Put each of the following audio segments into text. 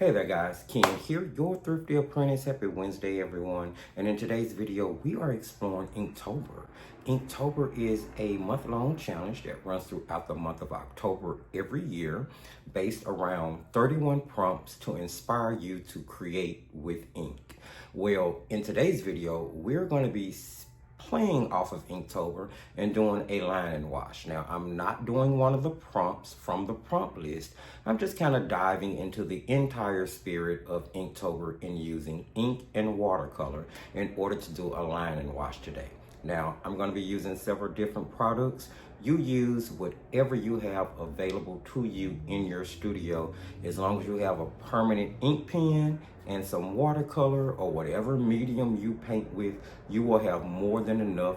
Hey there guys, Ken here, your Thrifty Apprentice. Happy Wednesday everyone. And in today's video, we are exploring Inktober. Inktober is a month-long challenge that runs throughout the month of October every year, based around 31 prompts to inspire you to create with ink. Well, in today's video, we're going to be playing off of Inktober and doing a line and wash. Now, I'm not doing one of the prompts from the prompt list. I'm just kind of diving into the entire spirit of Inktober and using ink and watercolor in order to do a line and wash today. Now, I'm going to be using several different products. You use whatever you have available to you in your studio. As long as you have a permanent ink pen and some watercolor or whatever medium you paint with, you will have more than enough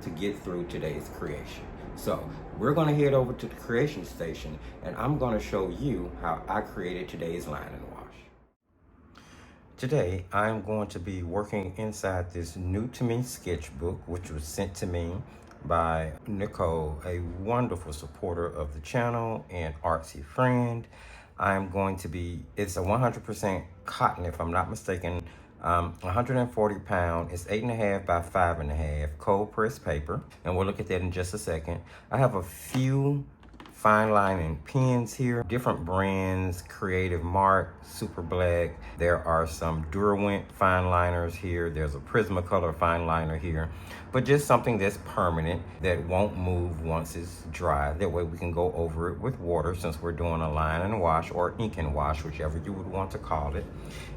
to get through today's creation. So we're going to head over to the creation station and I'm going to show you how I created today's line and wash. Today, I'm going to be working inside this new to me sketchbook, which was sent to me by Nicole, a wonderful supporter of the channel and artsy friend. I'm going to be, it's a 100% cotton, if I'm not mistaken, 140 pound, it's 8.5 by 5.5 cold pressed paper, and we'll look at that in just a second. I have a few fine lining pens here, different brands, Creative Mark, Super Black. There are some Derwent fine liners here. There's a Prismacolor fine liner here, but just something that's permanent that won't move once it's dry. That way we can go over it with water since we're doing a line and wash or ink and wash, whichever you would want to call it.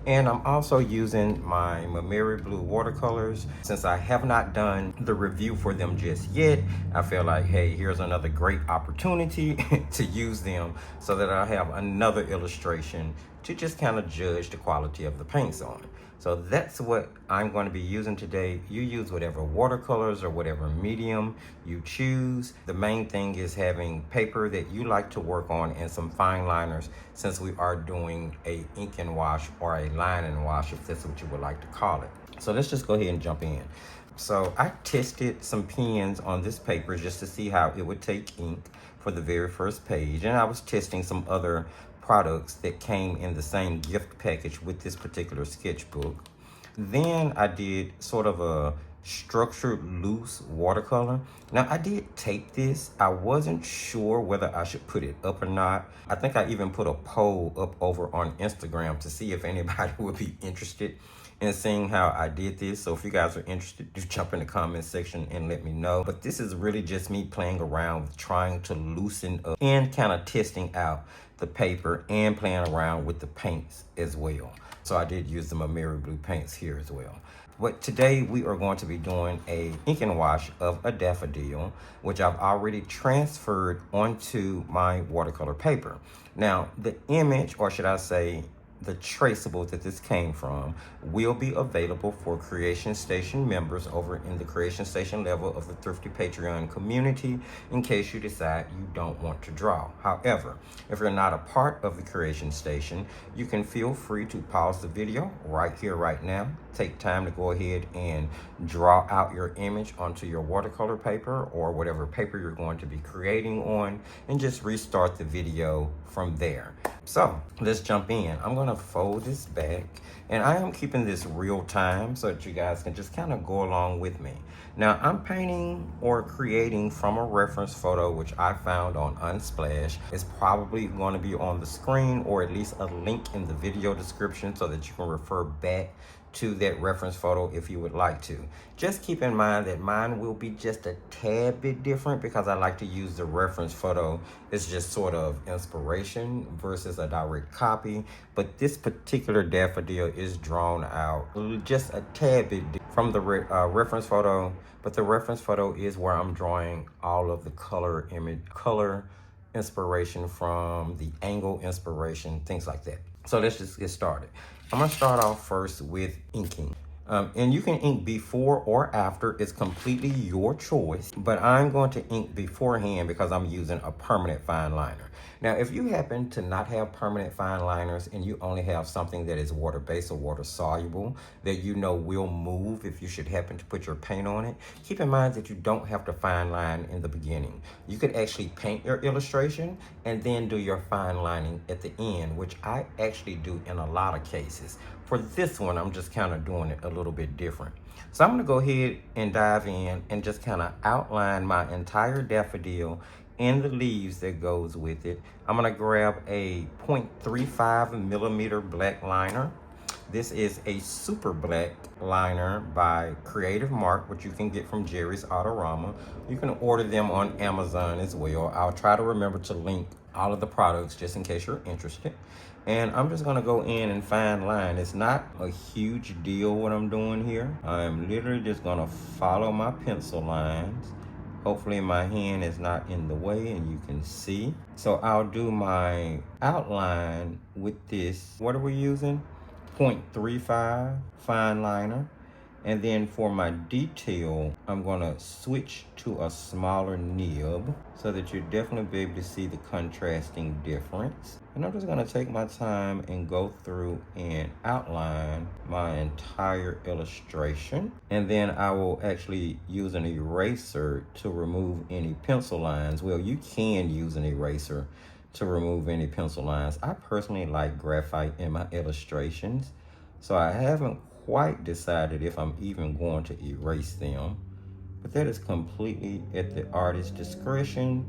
And I'm also using my Mamiri Blue watercolors. Since I have not done the review for them just yet, I feel like, hey, here's another great opportunity to use them so that I have another illustration to just kind of judge the quality of the paints on. So that's what I'm going to be using today. You use whatever watercolors or whatever medium you choose. The main thing is having paper that you like to work on and some fine liners, since we are doing a ink and wash or a line and wash, if that's what you would like to call it. So let's just go ahead and jump in. So I tested some pens on this paper just to see how it would take ink for the very first page. And I was testing some other products that came in the same gift package with this particular sketchbook. Then I did sort of a structured loose watercolor. Now I did tape this. I wasn't sure whether I should put it up or not. I think I even put a poll up over on Instagram to see if anybody would be interested in seeing how I did this. So if you guys are interested, just jump in the comment section and let me know. But this is really just me playing around with trying to loosen up and kind of testing out the paper and playing around with the paints as well. So I did use the Mamiri Blue paints here as well. But today we are going to be doing a ink and wash of a daffodil, which I've already transferred onto my watercolor paper. Now the image, or should I say the traceable that this came from, will be available for Creation Station members over in the Creation Station level of the Thrifty Patreon community in case you decide you don't want to draw. However, if you're not a part of the Creation Station, you can feel free to pause the video right here, right now. Take time to go ahead and draw out your image onto your watercolor paper or whatever paper you're going to be creating on, and just restart the video from there. So let's jump in. I'm gonna fold this back, and I am keeping this real time so that you guys can just kind of go along with me. Now I'm painting or creating from a reference photo which I found on Unsplash. It's probably going to be on the screen or at least a link in the video description so that you can refer back to that reference photo if you would like to. Just keep in mind that mine will be just a tad bit different because I like to use the reference photo as just sort of inspiration versus a direct copy. But this particular daffodil is drawn out just a tad bit from the reference photo, but the reference photo is where I'm drawing all of the color inspiration from, the angle inspiration, things like that. So let's just get started. I'm gonna start off first with inking. And you can ink before or after. It's completely your choice. But I'm going to ink beforehand because I'm using a permanent fine liner. Now, if you happen to not have permanent fine liners and you only have something that is water-based or water-soluble that you know will move if you should happen to put your paint on it, keep in mind that you don't have to fine line in the beginning. You could actually paint your illustration and then do your fine lining at the end, which I actually do in a lot of cases. For this one, I'm just kind of doing it a little bit different. So I'm going to go ahead and dive in and just kind of outline my entire daffodil and the leaves that goes with it. I'm going to grab a 0.35 millimeter black liner. This is a super black liner by Creative Mark, which you can get from Jerry's Autorama. You can order them on Amazon as well. I'll try to remember to link all of the products just in case you're interested. And I'm just gonna go in and fine line. It's not a huge deal what I'm doing here. I'm literally just gonna follow my pencil lines. Hopefully my hand is not in the way and you can see. So I'll do my outline with this. What are we using? 0.35 fine liner. And then for my detail, I'm gonna switch to a smaller nib so that you'll definitely be able to see the contrasting difference. And I'm just gonna take my time and go through and outline my entire illustration. And then I will actually use an eraser to remove any pencil lines. Well, you can use an eraser to remove any pencil lines. I personally like graphite in my illustrations, so I haven't quite decided if I'm even going to erase them, but that is completely at the artist's discretion,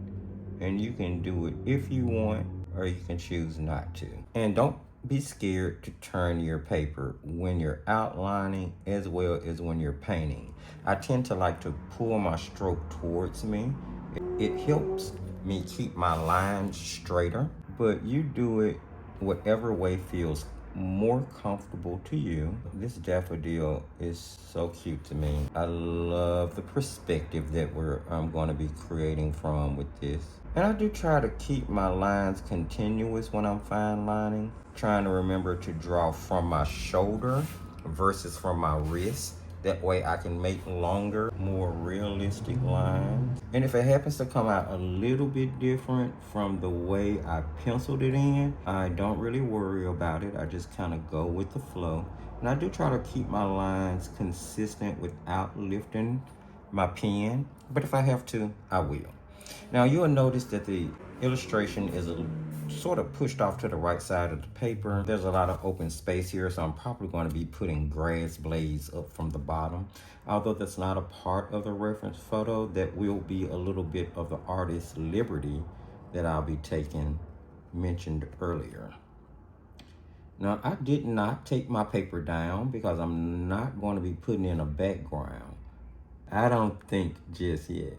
and you can do it if you want or you can choose not to. And don't be scared to turn your paper when you're outlining as well as when you're painting. I tend to like to pull my stroke towards me. It helps me keep my lines straighter, but you do it whatever way feels more comfortable to you. This daffodil is so cute to me. I love the perspective that I'm going to be creating from with this. And I do try to keep my lines continuous when I'm fine lining, trying to remember to draw from my shoulder versus from my wrist. That way I can make longer, more realistic lines. And if it happens to come out a little bit different from the way I penciled it in, I don't really worry about it. I just kind of go with the flow. And I do try to keep my lines consistent without lifting my pen, but if I have to, I will. Now you'll notice that the illustration is sort of pushed off to the right side of the paper. There's a lot of open space here, so I'm probably going to be putting grass blades up from the bottom. Although that's not a part of the reference photo, that will be a little bit of the artist's liberty that I'll be taking, mentioned earlier. Now, I did not take my paper down because I'm not going to be putting in a background. I don't think just yet.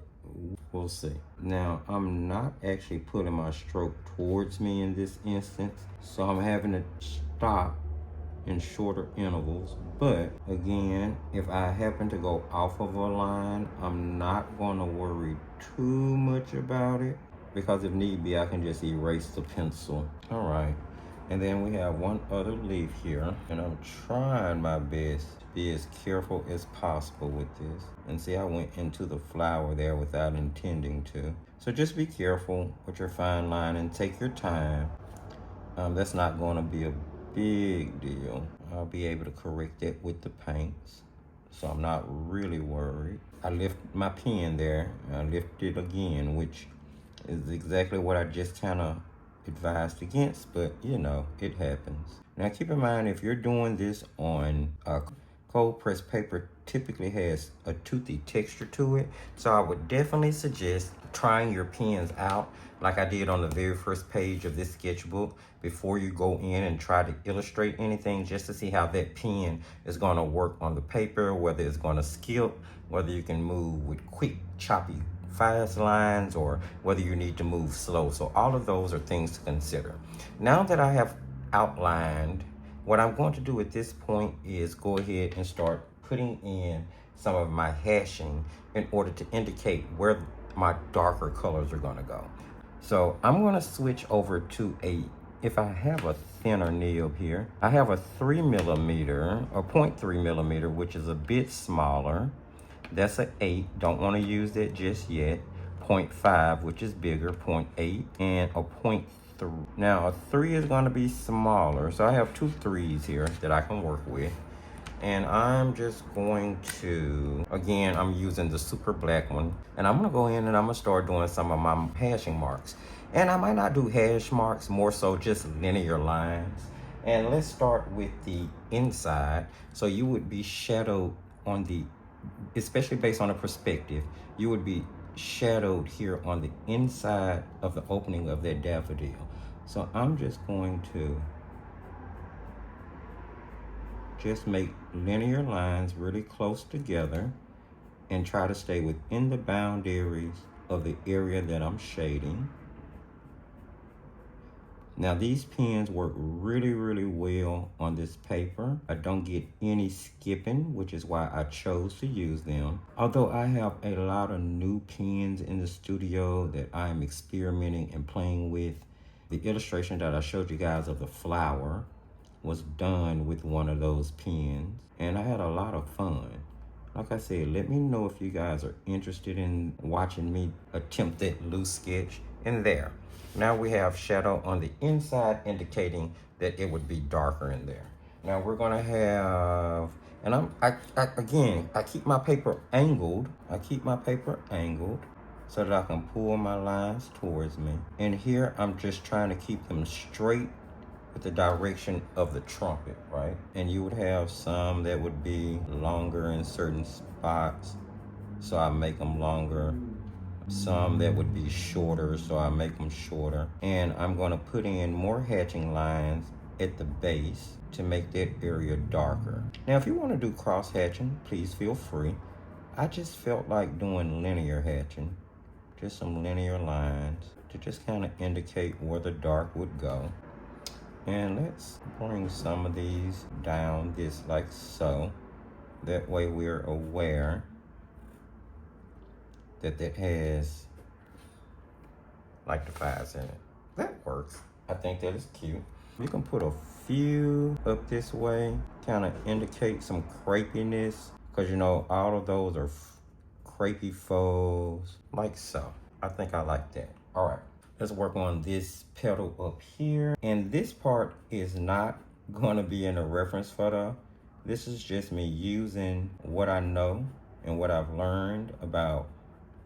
We'll see. Now, I'm not actually putting my stroke towards me in this instance, so I'm having to stop in shorter intervals. But again, if I happen to go off of a line, I'm not going to worry too much about it, because if need be, I can just erase the pencil. All right. And then we have one other leaf here, and I'm trying my best to be as careful as possible with this. And see, I went into the flower there without intending to. So just be careful with your fine line and take your time. That's not going to be a big deal. I'll be able to correct it with the paints, so I'm not really worried. I lift my pen there, and I lift it again, which is exactly what I just kind of advised against, but you know, it happens. Now keep in mind, if you're doing this on cold pressed paper, typically has a toothy texture to it, so I would definitely suggest trying your pens out like I did on the very first page of this sketchbook before you go in and try to illustrate anything, just to see how that pen is going to work on the paper, whether it's going to skip, whether you can move with quick choppy fast lines, or whether you need to move slow. So all of those are things to consider. Now that I have outlined, what I'm going to do at this point is go ahead and start putting in some of my hashing in order to indicate where my darker colors are going to go. So I'm going to switch over to a if I have a thinner nib here, I have a 3mm or 0.3mm, which is a bit smaller. That's an 8. Don't want to use that just yet. 0.5, which is bigger, 0.8, and a 0.3. Now, a 3 is going to be smaller, so I have 2 3s here that I can work with. And I'm just going to, again, I'm using the super black one. And I'm going to go in and I'm going to start doing some of my hashing marks. And I might not do hash marks, more so just linear lines. And let's start with the inside. So you would be shadowed on the, especially based on the perspective, you would be shadowed here on the inside of the opening of that daffodil. So I'm just going to just make linear lines really close together and try to stay within the boundaries of the area that I'm shading. Now these pens work really, really well on this paper. I don't get any skipping, which is why I chose to use them. Although I have a lot of new pens in the studio that I am experimenting and playing with. The illustration that I showed you guys of the flower was done with one of those pens, and I had a lot of fun. Like I said, let me know if you guys are interested in watching me attempt that loose sketch. And there. Now we have shadow on the inside, indicating that it would be darker in there. Now we're gonna have, and I keep my paper angled. I keep my paper angled so that I can pull my lines towards me. And here I'm just trying to keep them straight with the direction of the trumpet, right? And you would have some that would be longer in certain spots, so I make them longer. Some that would be shorter, so I make them shorter. And I'm gonna put in more hatching lines at the base to make that area darker. Now, if you wanna do cross hatching, please feel free. I just felt like doing linear hatching, just some linear lines to just kind of indicate where the dark would go. And let's bring some of these down just like so. That way we're aware that that has like the 5s in it. That works. I think that is cute. You can put a few up this way, kind of indicate some crepiness, because you know all of those are crepey faux, like so. I think I like that. All right. Let's work on this petal up here. And this part is not going to be in a reference photo. This is just me using what I know and what I've learned about,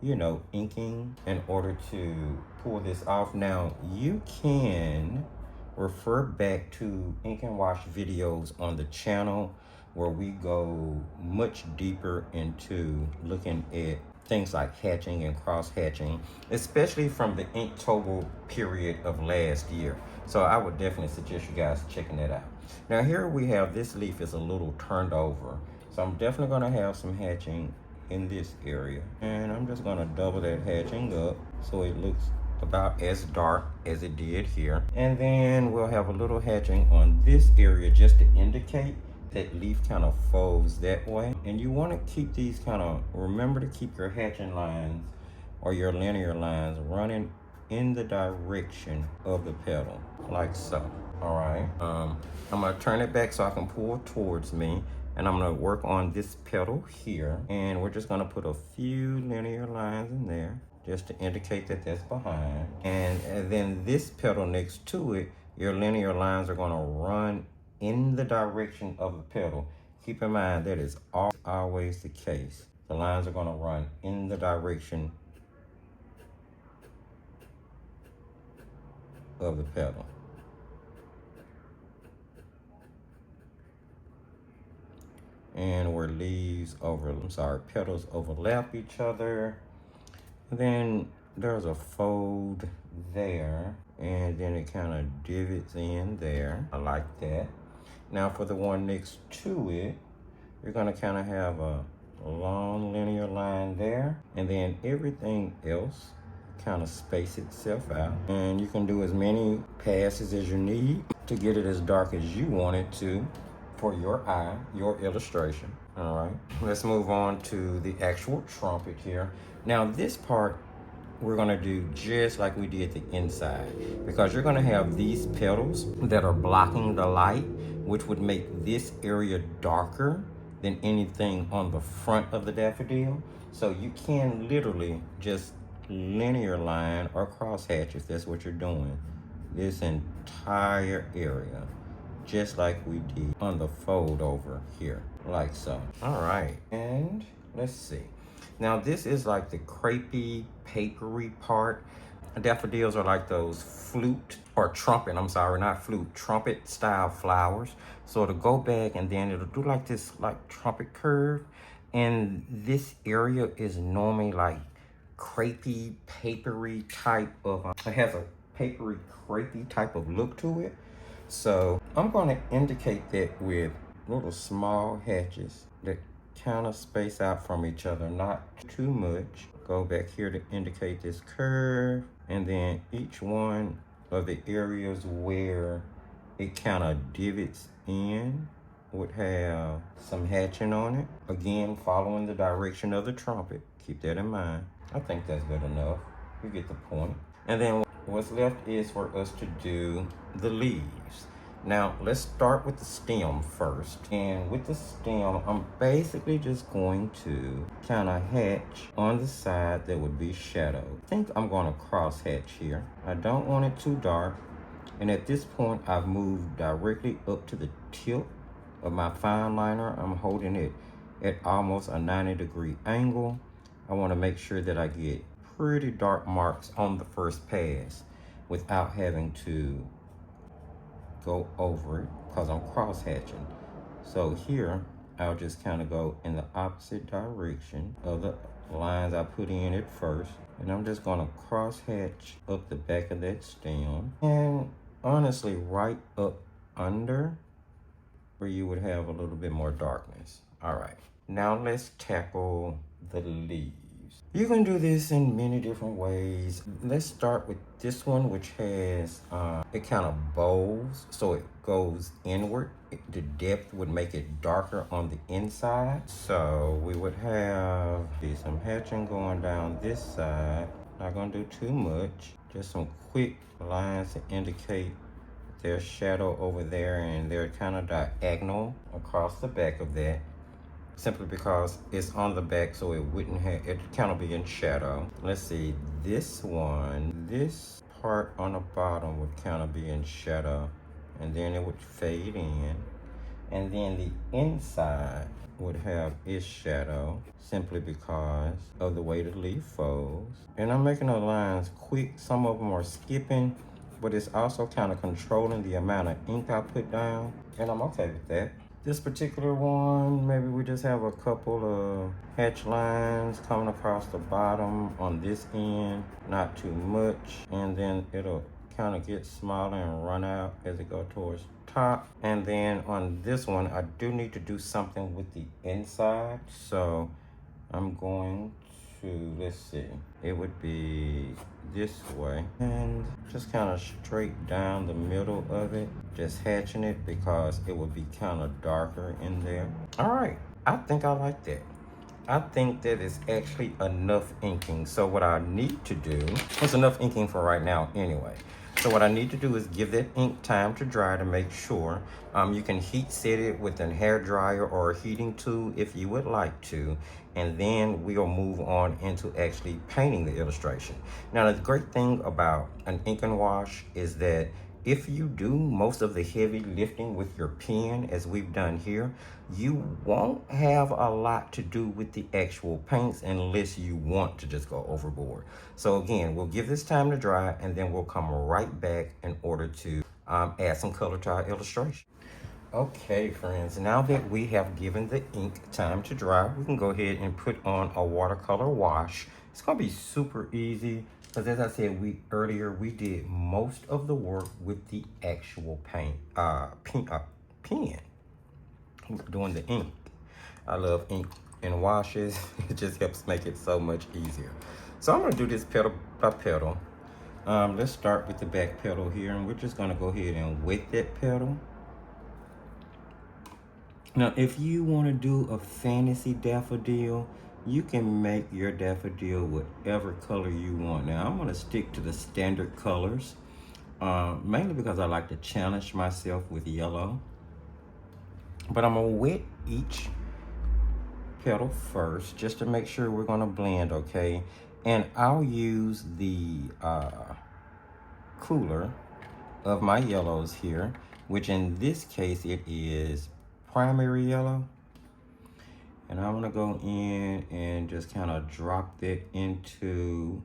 you know, inking in order to pull this off. Now, you can refer back to ink and wash videos on the channel where we go much deeper into looking at things like hatching and cross hatching, especially from the Inktober period of last year. So I would definitely suggest you guys checking that out. Now here we have, this leaf is a little turned over. So I'm definitely gonna have some hatching in this area. And I'm just gonna double that hatching up so it looks about as dark as it did here. And then we'll have a little hatching on this area just to indicate that leaf kind of folds that way. And you want to keep these kind of, remember to keep your hatching lines or your linear lines running in the direction of the petal, like so. All right, I'm gonna turn it back so I can pull towards me, and I'm gonna work on this petal here, and we're just gonna put a few linear lines in there just to indicate that that's behind. And then this petal next to it, your linear lines are gonna run in the direction of the petal. Keep in mind that is always the case. The lines are gonna run in the direction of the petal. And where petals overlap each other. And then there's a fold there, and then it kind of divots in there. I like that. Now for the one next to it, you're gonna kind of have a long linear line there, and then everything else kind of space itself out. And you can do as many passes as you need to get it as dark as you want it to for your eye, your illustration. All right, let's move on to the actual trumpet here. Now this part we're gonna do just like we did the inside, because you're gonna have these petals that are blocking the light, which would make this area darker than anything on the front of the daffodil. So you can literally just linear line or crosshatch, if that's what you're doing, this entire area, just like we did on the fold over here, like so. All right, and let's see. Now this is like the crepey, papery part. Daffodils are like those flute or trumpet, I'm sorry, not flute, trumpet style flowers. So it'll go back and then it'll do like this like trumpet curve. And this area is normally like crepey, papery type of, it has a papery, crepey type of look to it. So I'm gonna indicate that with little small hatches that kind of space out from each other, not too much. Go back here to indicate this curve, and then each one of the areas where it kind of divots in would have some hatching on it. Again, following the direction of the trumpet. Keep that in mind. I think that's good enough. You get the point. And then what's left is for us to do the leaves. Now, let's start with the stem first. And with the stem, I'm basically just going to kind of hatch on the side that would be shadowed. I think I'm going to cross hatch here. I don't want it too dark. And at this point, I've moved directly up to the tip of my fine liner. I'm holding it at almost a 90-degree angle. I want to make sure that I get pretty dark marks on the first pass without having to go over it, because I'm cross hatching. So here I'll just kind of go in the opposite direction of the lines I put in at first, and I'm just going to cross hatch up the back of that stem, and honestly right up under where you would have a little bit more darkness. All right, now let's tackle the leaves. You can do this in many different ways. Let's start with this one, which has, it kind of bows, so it goes inward. The depth would make it darker on the inside. So we would have some hatching going down this side. Not gonna do too much. Just some quick lines to indicate there's shadow over there, and they're kind of diagonal across the back of that, simply because it's on the back, so it wouldn't have, it kind of be in shadow. Let's see, this one, this part on the bottom would kind of be in shadow, and then it would fade in, and then the inside would have its shadow, simply because of the way the leaf folds. And I'm making the lines quick. Some of them are skipping, but it's also kind of controlling the amount of ink I put down, and I'm okay with that. This particular one, maybe we just have a couple of hatch lines coming across the bottom on this end, not too much, and then it'll kind of get smaller and run out as it goes towards top. And then on this one, I do need to do something with the inside, so I'm going to, let's see, it would be this way, and just kind of straight down the middle of it, just hatching it because it would be kind of darker in there. All right, I think I like that. I think that is actually enough inking. So what I need to do, it's enough inking for right now anyway. So what I need to do is give that ink time to dry to make sure. You can heat set it with a hair dryer or a heating tool if you would like to, and then we'll move on into actually painting the illustration. Now, the great thing about an ink and wash is that if you do most of the heavy lifting with your pen, as we've done here, you won't have a lot to do with the actual paints unless you want to just go overboard. So again, we'll give this time to dry, and then we'll come right back in order to add some color to our illustration. Okay, friends, now that we have given the ink time to dry, we can go ahead and put on a watercolor wash. It's gonna be super easy, because as I said earlier, we did most of the work with the actual pen, doing the ink. I love ink and washes. It just helps make it so much easier. So I'm gonna do this petal by petal. Let's start with the back petal here, and we're just gonna go ahead and wet that petal. Now, if you want to do a fantasy daffodil, You can make your daffodil whatever color you want. Now I'm gonna stick to the standard colors, mainly because I like to challenge myself with yellow. But I'm gonna wet each petal first just to make sure we're gonna blend, okay? And I'll use the cooler of my yellows here, which in this case it is primary yellow. And I'm gonna go in and just kind of drop that into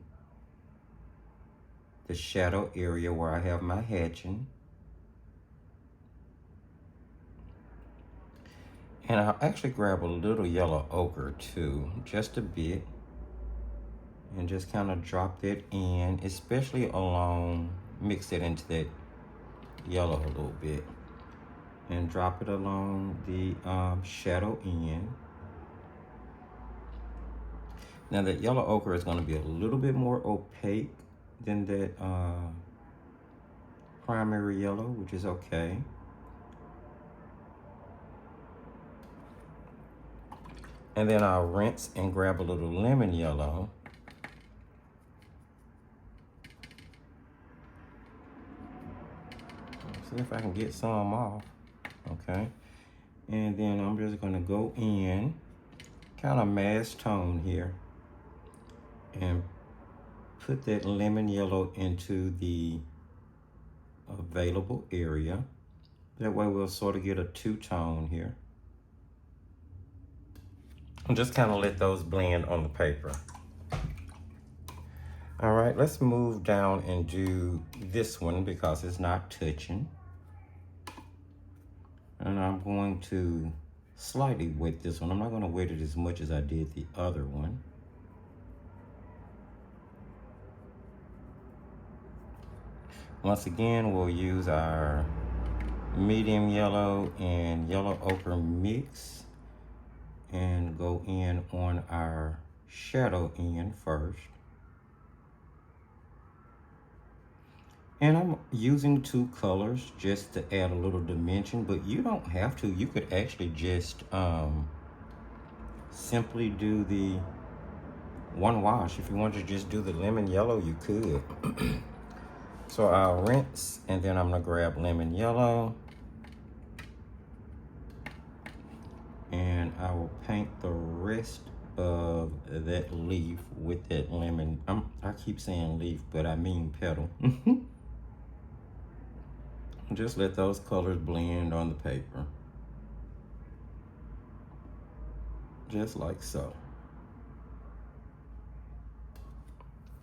the shadow area where I have my hatching. And I'll actually grab a little yellow ochre too, just a bit. And just kind of drop that in, especially along, mix it into that yellow a little bit. And drop it along the shadow end. Now that yellow ochre is going to be a little bit more opaque than that primary yellow, which is okay. And then I'll rinse and grab a little lemon yellow. See if I can get some off, okay? And then I'm just gonna go in, kind of mass tone here, and put that lemon yellow into the available area. That way we'll sort of get a two-tone here. And just kind of let those blend on the paper. All right, let's move down and do this one because it's not touching. And I'm going to slightly wet this one. I'm not going to wet it as much as I did the other one. Once again, we'll use our medium yellow and yellow ochre mix and go in on our shadow end first. And I'm using two colors just to add a little dimension, but you don't have to. You could actually just simply do the one wash. If you want to just do the lemon yellow, you could. So I'll rinse, and then I'm gonna grab lemon yellow. And I will paint the rest of that leaf with that lemon. I keep saying leaf, but I mean petal. Just let those colors blend on the paper. Just like so.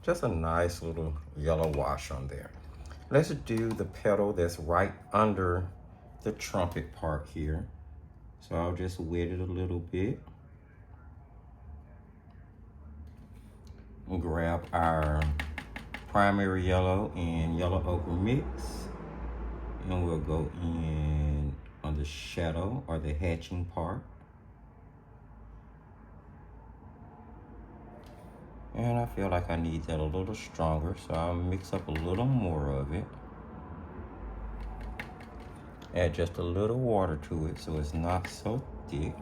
Just a nice little yellow wash on there. Let's do the petal that's right under the trumpet part here. So I'll just wet it a little bit. And grab our primary yellow and yellow ochre mix. And we'll go in on the shadow or the hatching part. And I feel like I need that a little stronger, so I'll mix up a little more of it. Add just a little water to it so it's not so thick.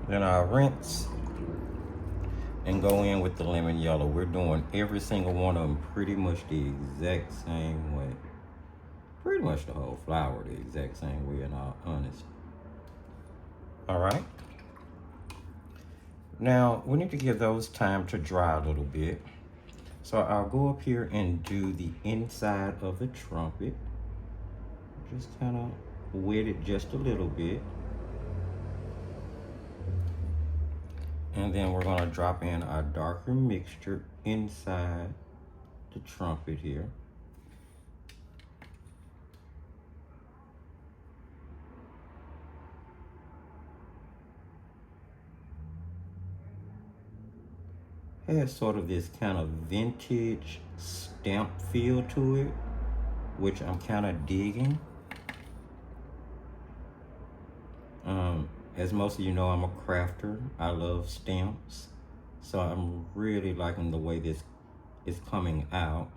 Then I'll rinse and go in with the lemon yellow. We're doing every single one of them pretty much the exact same way. Pretty much the whole flower the exact same way, in all honesty. All right. Now, we need to give those time to dry a little bit. So I'll go up here and do the inside of the trumpet. Just kind of wet it just a little bit. And then we're gonna drop in our darker mixture inside the trumpet here. Has sort of this kind of vintage stamp feel to it, which I'm kind of digging. As most of you know, I'm a crafter. I love stamps. So I'm really liking the way this is coming out.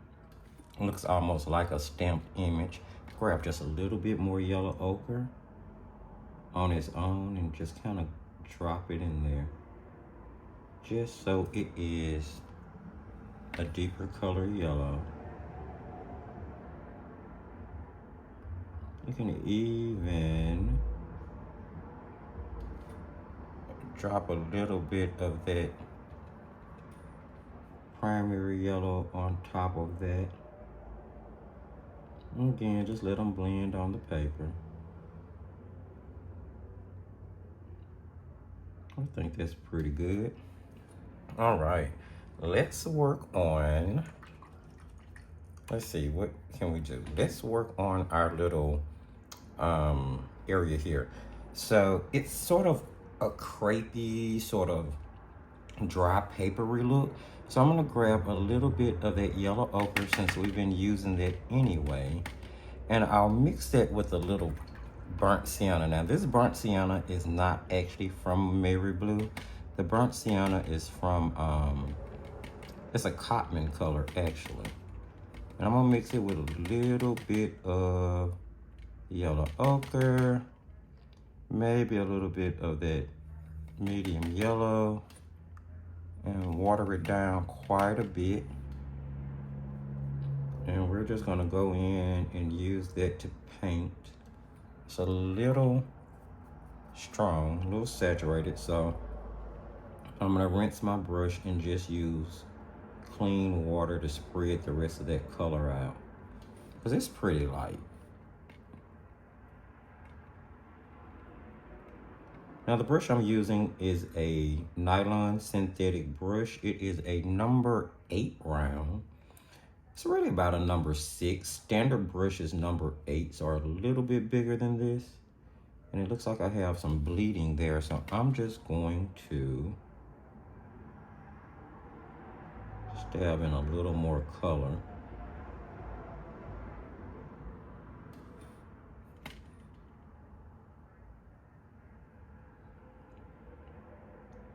It looks almost like a stamped image. grab just a little bit more yellow ochre on its own and just kind of drop it in there, just so it is a deeper color yellow. You can even drop a little bit of that primary yellow on top of that. Again, just let them blend on the paper. I think that's pretty good. All right, let's work on, let's see, what can we do? Let's work on our little area here. So it's sort of a crepey, sort of dry papery look. So I'm gonna grab a little bit of that yellow ochre since we've been using that anyway. And I'll mix that with a little burnt sienna. Now this burnt sienna is not actually from Mary Blue. The burnt sienna is from, it's a cotton color actually. And I'm gonna mix it with a little bit of yellow ochre, maybe a little bit of that medium yellow, and water it down quite a bit. And we're just gonna go in and use that to paint. It's a little strong, a little saturated, so I'm gonna rinse my brush and just use clean water to spread the rest of that color out, because it's pretty light. Now the brush I'm using is a nylon synthetic brush. It is a number 8 round. It's really about a number 6. Standard brush is number 8s are a little bit bigger than this. And it looks like I have some bleeding there, so I'm just going to stab in a little more color.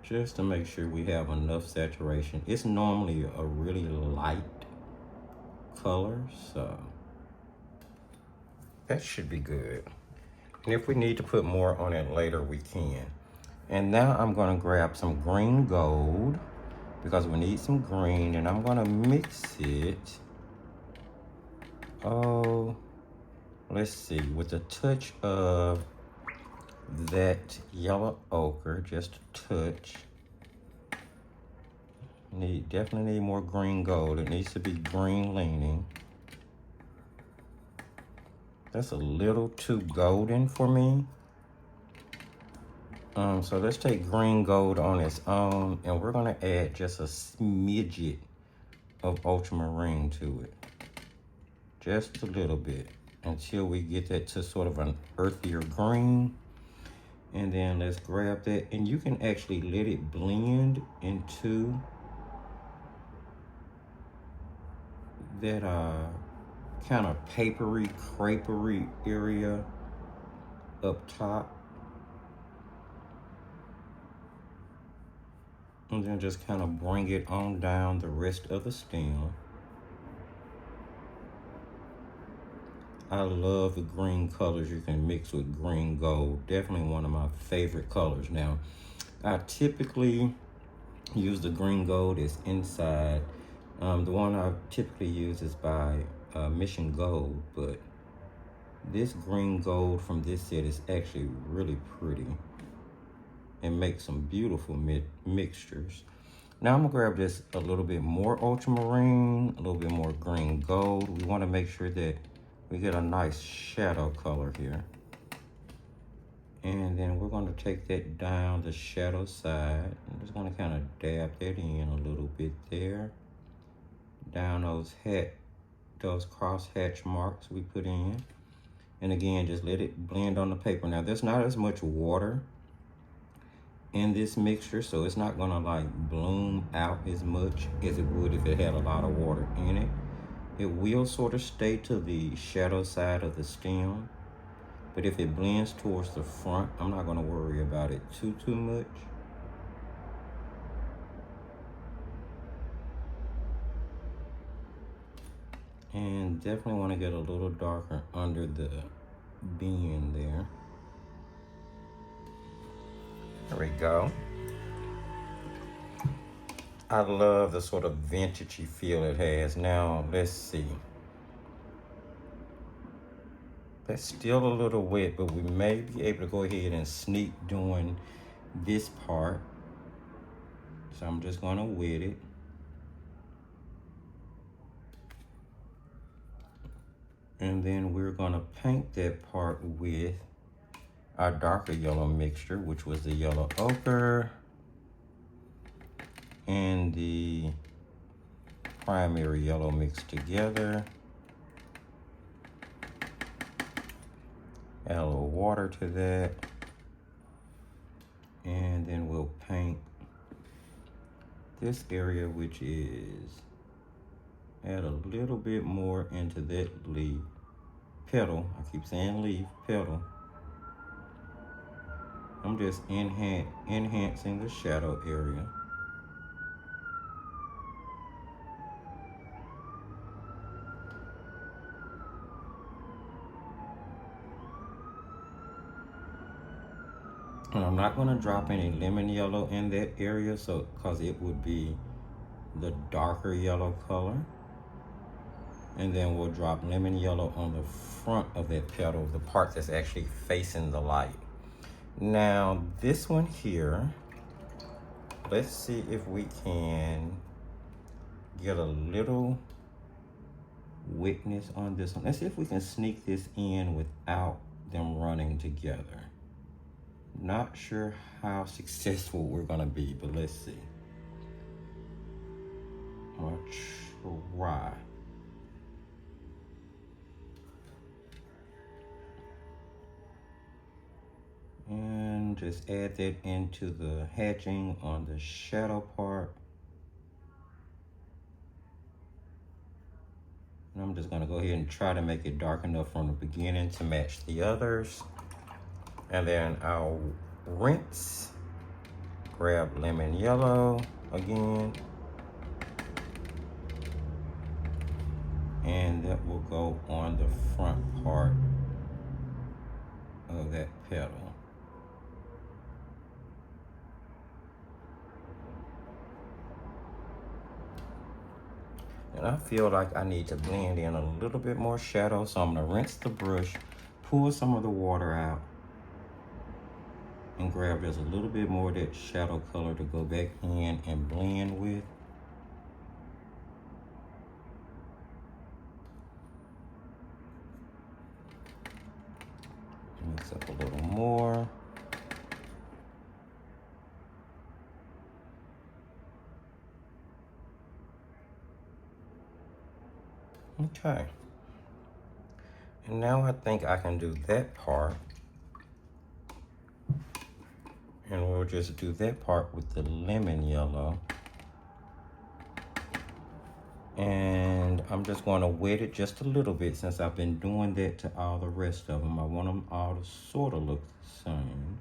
Just to make sure we have enough saturation. It's normally a really light color, so that should be good. And if we need to put more on it later, we can. And now I'm gonna grab some green gold because we need some green, and I'm gonna mix it, oh, let's see, with a touch of that yellow ochre, just a touch. Definitely need more green gold. It needs to be green leaning. That's a little too golden for me. So let's take green gold on its own, and we're gonna add just a smidget of ultramarine to it. Just a little bit until we get that to sort of an earthier green. And then let's grab that, and you can actually let it blend into that kind of papery, crepery area up top. And then just kind of bring it on down the rest of the stem. I love the green colors you can mix with green gold. Definitely one of my favorite colors. Now, I typically use the green gold as inside. The one I typically use is by Mission Gold, but this green gold from this set is actually really pretty and makes some beautiful mixtures. Now I'm gonna grab this a little bit more ultramarine, a little bit more green gold. We wanna make sure that we get a nice shadow color here. And then we're gonna take that down the shadow side. I'm just gonna kind of dab that in a little bit there. Down those cross hatch marks we put in. And again, just let it blend on the paper. Now there's not as much water in this mixture, so it's not gonna like bloom out as much as it would if it had a lot of water in it. It will sort of stay to the shadow side of the stem, but if it blends towards the front, I'm not gonna worry about it too much. And definitely want to get a little darker under the bend there. There we go. I love the sort of vintagey feel it has. Now, let's see. That's still a little wet, but we may be able to go ahead and sneak doing this part. So I'm just gonna wet it. And then we're gonna paint that part with our darker yellow mixture, which was the yellow ochre and the primary yellow mixed together. Add a little water to that. And then we'll paint this area, which is, add a little bit more into that leaf petal. I keep saying leaf petal. I'm just enhancing the shadow area. And I'm not going to drop any lemon yellow in that area, so because it would be the darker yellow color. And then we'll drop lemon yellow on the front of that petal, the part that's actually facing the light. Now this one here, let's see if we can get a little wetness on this one. Let's see if we can sneak this in without them running together. Not sure how successful we're gonna be, but let's see. I'll try. And just add that into the hatching on the shadow part. And I'm just gonna go ahead and try to make it dark enough from the beginning to match the others. And then I'll rinse, grab lemon yellow again. And that will go on the front part of that petal. And I feel like I need to blend in a little bit more shadow, so I'm gonna rinse the brush, pull some of the water out, and grab just a little bit more of that shadow color to go back in and blend with. Mix up a little more. Okay. And now I think I can do that part. And we'll just do that part with the lemon yellow. And I'm just going to wet it just a little bit since I've been doing that to all the rest of them. I want them all to sort of look the same.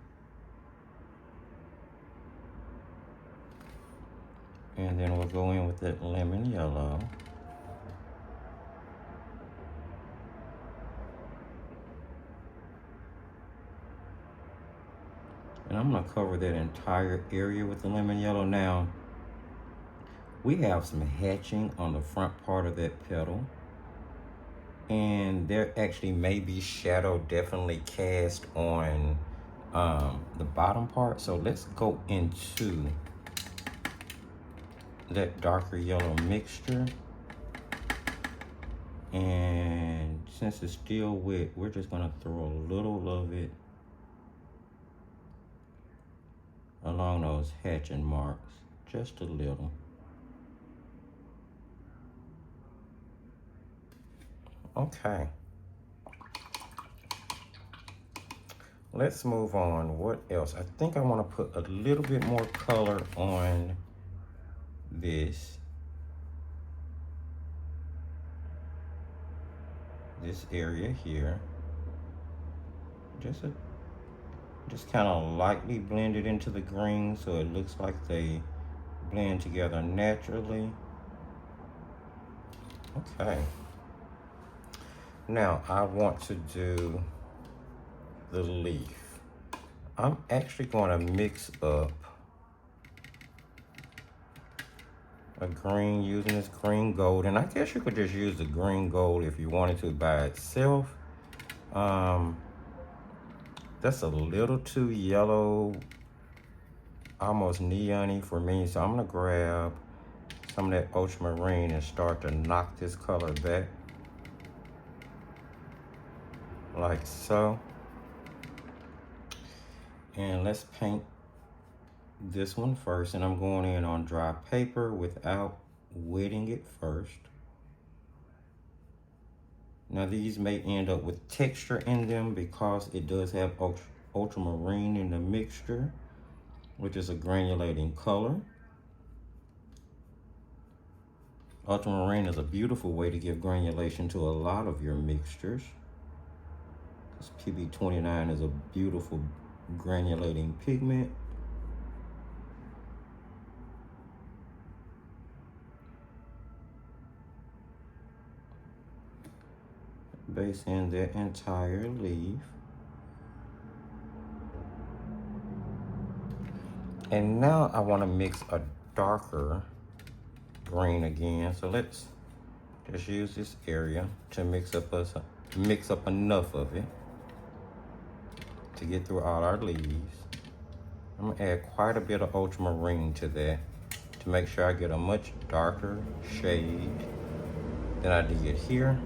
And then we'll go in with that lemon yellow. And I'm gonna cover that entire area with the lemon yellow. Now, we have some hatching on the front part of that petal. And there actually may be shadow definitely cast on the bottom part. So let's go into that darker yellow mixture. And since it's still wet, we're just gonna throw a little of it along those hatching marks, just a little. Okay. Let's move on. What else? I think I want to put a little bit more color on this area here. Just kind of lightly blend it into the green so it looks like they blend together naturally. Okay. Now I want to do the leaf. I'm actually going to mix up a green using this green gold, and I guess you could just use the green gold if you wanted to by itself. That's a little too yellow, almost neon-y for me, so I'm gonna grab some of that ultramarine and start to knock this color back like so. And let's paint this one first, and I'm going in on dry paper without wetting it first. Now these may end up with texture in them because it does have ultramarine in the mixture, which is a granulating color. Ultramarine is a beautiful way to give granulation to a lot of your mixtures. This PB29 is a beautiful granulating pigment. Base in the entire leaf. And now I want to mix a darker green again. So let's just use this area to mix up enough of it to get through all our leaves. I'm gonna add quite a bit of ultramarine to that to make sure I get a much darker shade than I did here.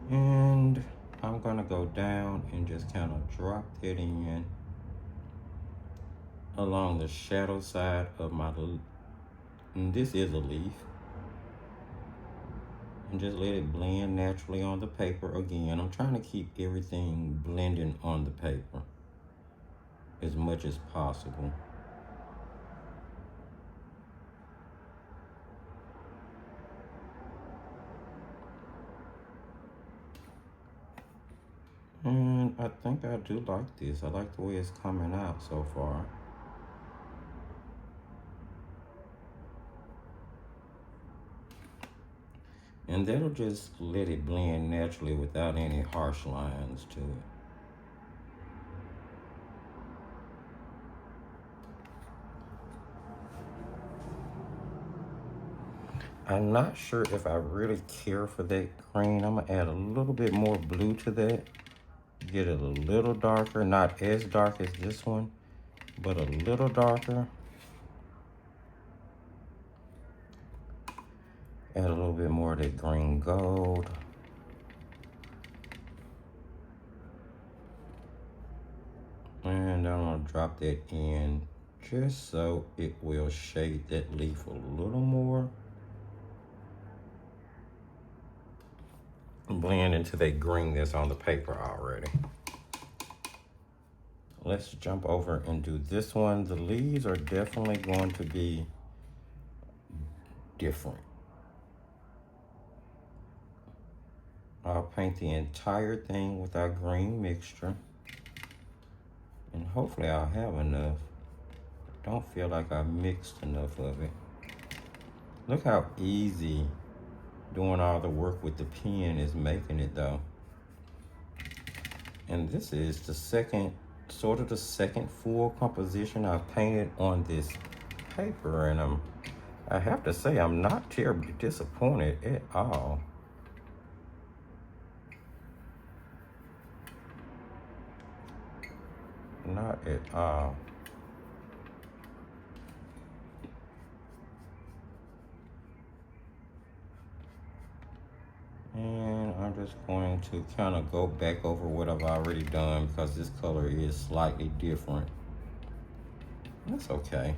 And I'm gonna go down and just kind of drop that in along the shadow side of my leaf. And this is a leaf. And just let it blend naturally on the paper. Again, I'm trying to keep everything blending on the paper as much as possible. And I think I do like this. I like the way it's coming out so far. And that'll just let it blend naturally without any harsh lines to it. I'm not sure if I really care for that green. I'm gonna add a little bit more blue to that. Get it a little darker, not as dark as this one, but a little darker. Add a little bit more of that green gold. And I'm gonna drop that in just so it will shade that leaf a little more. Blend into that green that's on the paper already. Let's jump over and do this one. The leaves are definitely going to be different. I'll paint the entire thing with our green mixture. And hopefully I'll have enough. I don't feel like I mixed enough of it. Look how easy doing all the work with the pen is making it though. And this is the second full composition I painted on this paper, and I have to say I'm not terribly disappointed at all. Not at all. And I'm just going to kind of go back over what I've already done because this color is slightly different. That's okay.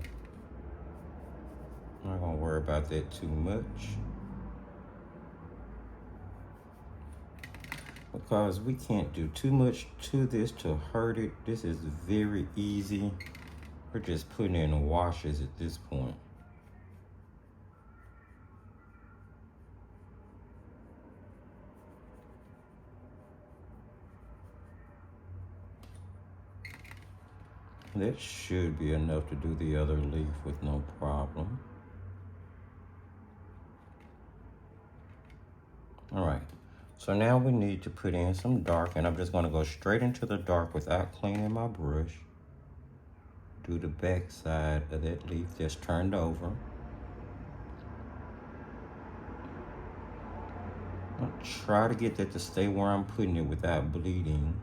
I'm not gonna worry about that too much, because we can't do too much to this to hurt it. This is very easy. We're just putting in washes at this point. That should be enough to do the other leaf with no problem. All right, So now we need to put in some dark, and I'm just going to go straight into the dark without cleaning my brush. Do the back side of that leaf that's turned over. I'll try to get that to stay where I'm putting it without bleeding.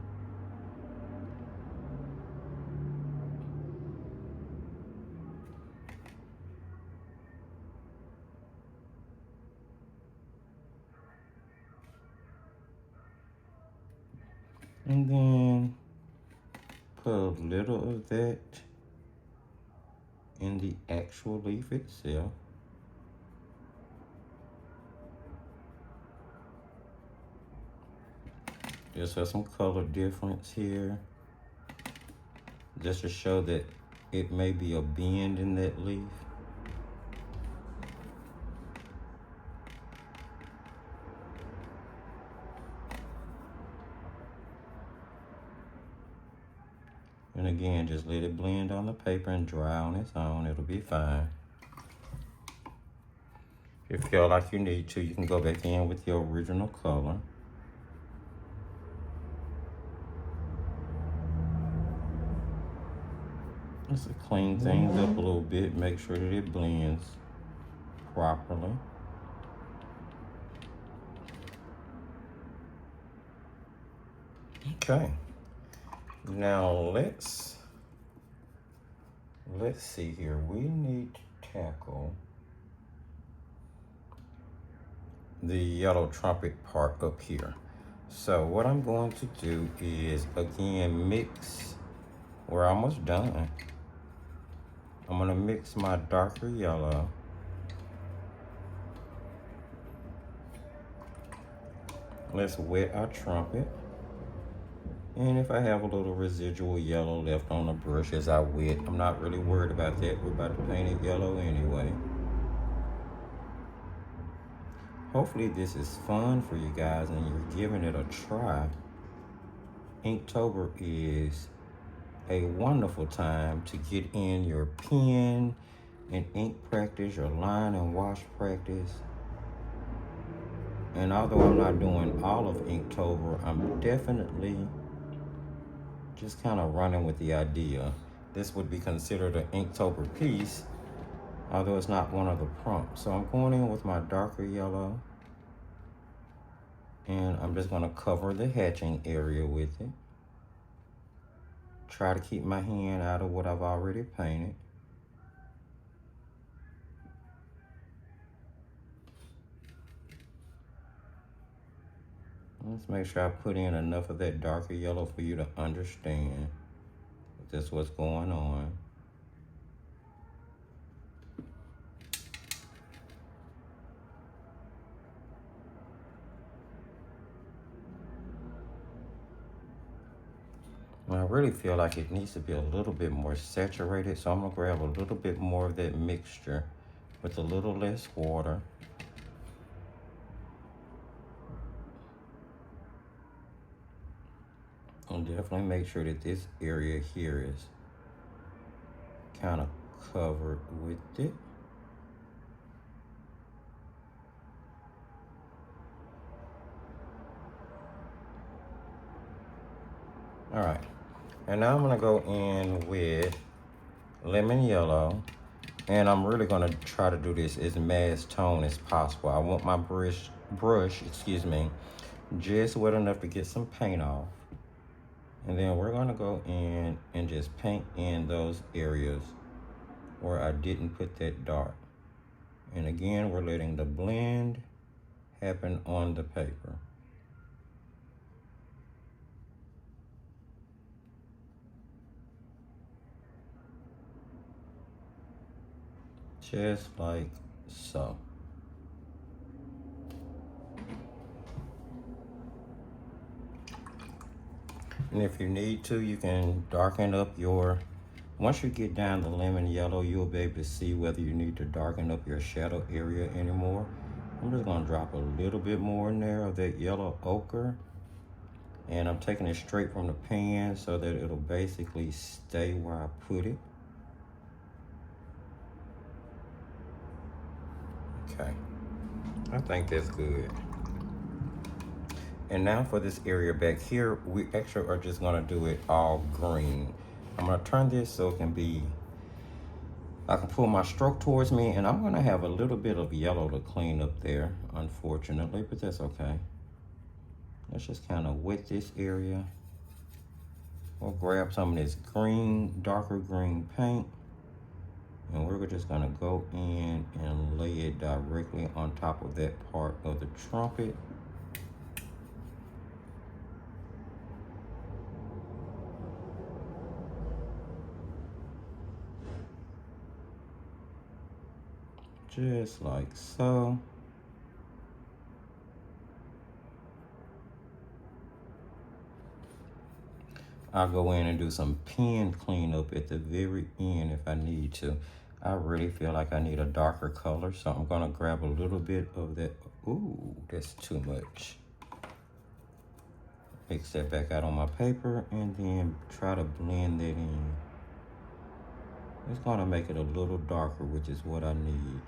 And then put a little of that in the actual leaf itself. Just have some color difference here, just to show that it may be a bend in that leaf. And again, just let it blend on the paper and dry on its own. It'll be fine. If you feel like you need to, you can go back in with your original color. Just to clean things up a little bit, make sure that it blends properly. Okay. Now let's see here. We need to tackle the yellow trumpet part up here. So what I'm going to do is, again, mix. We're almost done. I'm gonna mix my darker yellow let's wet our trumpet. And if I have a little residual yellow left on the brush as I wet, I'm not really worried about that. We're about to paint it yellow anyway. Hopefully this is fun for you guys and you're giving it a try. Inktober is a wonderful time to get in your pen and ink practice, your line and wash practice. And although I'm not doing all of Inktober, I'm definitely just kind of running with the idea. This would be considered an Inktober piece, although it's not one of the prompts. So I'm going in with my darker yellow, and I'm just going to cover the hatching area with it. Try to keep my hand out of what I've already painted. Let's make sure I put in enough of that darker yellow for you to understand that that's what's going on. I really feel like it needs to be a little bit more saturated, so I'm gonna grab a little bit more of that mixture with a little less water. And definitely make sure that this area here is kind of covered with it. All right, and now I'm gonna go in with lemon yellow, and I'm really gonna try to do this as mass tone as possible. I want my brush, just wet enough to get some paint off. And then we're gonna go in and just paint in those areas where I didn't put that dark. And again, we're letting the blend happen on the paper. Just like so. And if you need to, you can darken up your, once you get down the lemon yellow, you'll be able to see whether you need to darken up your shadow area anymore. I'm just gonna drop a little bit more in there of that yellow ochre. And I'm taking it straight from the pan so that it'll basically stay where I put it. Okay, I think that's good. And now for this area back here, we actually are just gonna do it all green. I'm gonna turn this so it can be, I can pull my stroke towards me, and I'm gonna have a little bit of yellow to clean up there, unfortunately, but that's okay. Let's just kind of wet this area. We'll grab some of this green, darker green paint, and we're just gonna go in and lay it directly on top of that part of the trumpet. Just like so. I'll go in and do some pen cleanup at the very end if I need to. I really feel like I need a darker color, so I'm gonna grab a little bit of that. Ooh, that's too much. Mix that back out on my paper and then try to blend that in. It's gonna make it a little darker, which is what I need.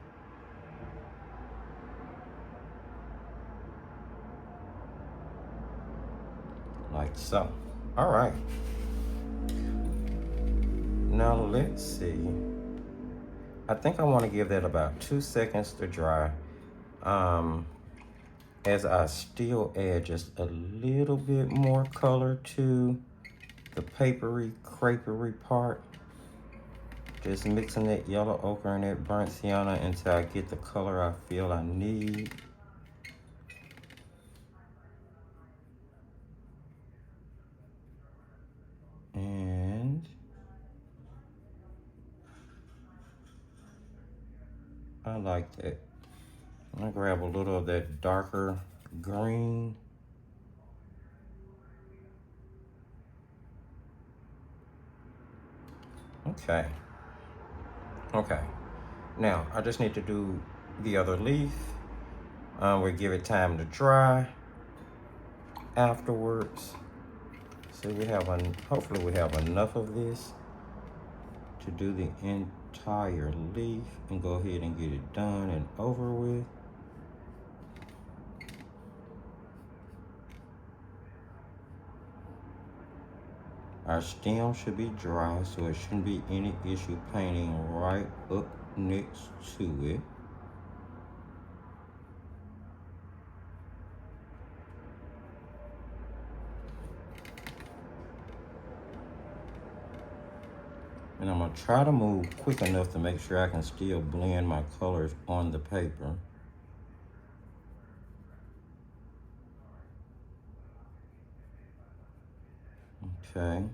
Like so. All right. Now let's see. I think I want to give that about 2 seconds to dry. As I still add just a little bit more color to the papery, crepery part. Just mixing that yellow ochre and that burnt sienna until I get the color I feel I need. And I like that. I'm gonna grab a little of that darker green. Okay. Okay. Now, I just need to do the other leaf. We'll give it time to dry afterwards. So we have, hopefully we have enough of this to do the entire leaf and go ahead and get it done and over with. Our stem should be dry, so it shouldn't be any issue painting right up next to it. And I'm gonna try to move quick enough to make sure I can still blend my colors on the paper. Okay.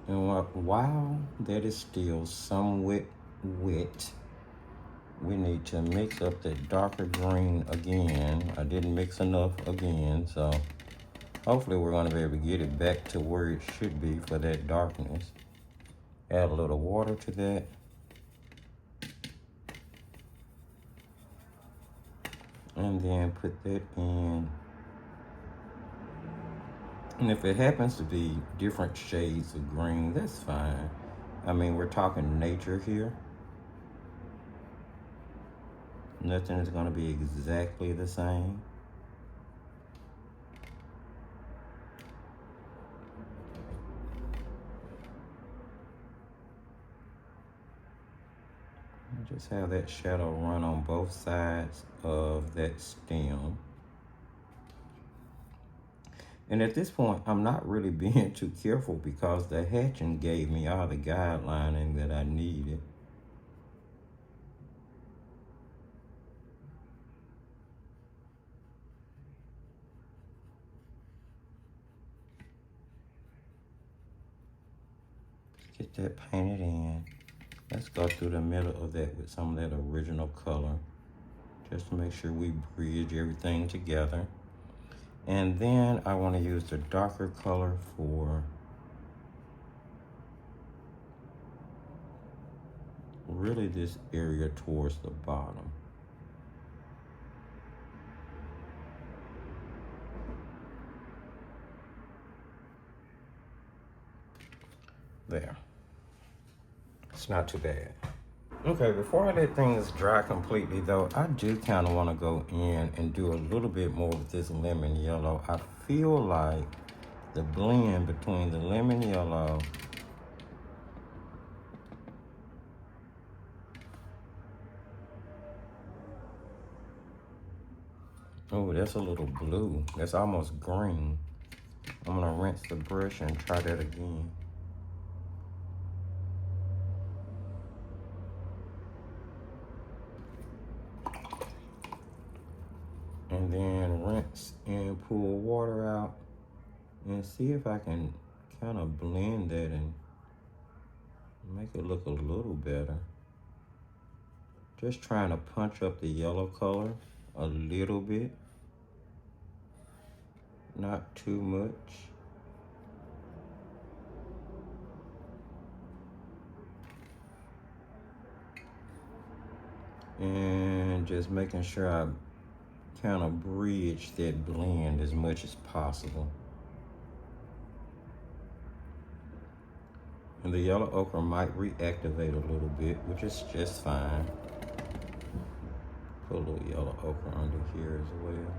And while that is still somewhat wet, we need to mix up that darker green again. I didn't mix enough again, so hopefully we're gonna be able to get it back to where it should be for that darkness. Add a little water to that. And then put that in. And if it happens to be different shades of green, that's fine. I mean, we're talking nature here. Nothing is gonna be exactly the same. Just have that shadow run on both sides of that stem. And at this point, I'm not really being too careful because the hatching gave me all the guidelining that I needed. Get that painted in. Let's go through the middle of that with some of that original color, just to make sure we bridge everything together. And then I want to use the darker color for really this area towards the bottom. There. It's not too bad. Okay, before I let things dry completely though, I do kind of want to go in and do a little bit more with this lemon yellow. I feel like the blend between the lemon yellow oh, that's a little blue. That's almost green. I'm gonna rinse the brush and try that again. And then rinse and pull water out and see if I can kind of blend that and make it look a little better. Just trying to punch up the yellow color a little bit, not too much. And just making sure I kind of bridge that blend as much as possible. And the yellow ochre might reactivate a little bit, which is just fine. Put a little yellow ochre under here as well.